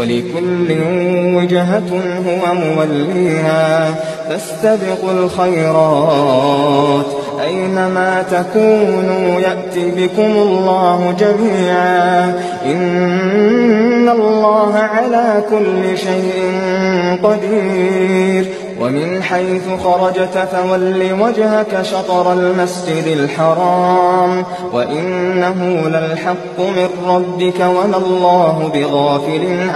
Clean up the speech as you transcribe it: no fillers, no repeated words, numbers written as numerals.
ولكل وجهة هو موليها فاستبقوا الخيرات أينما تكونوا يأتي بكم الله جميعا إن الله على كل شيء قدير ومن حيث خرجت فول وجهك شطر المسجد الحرام وإنه للحق من ربك وما الله بغافل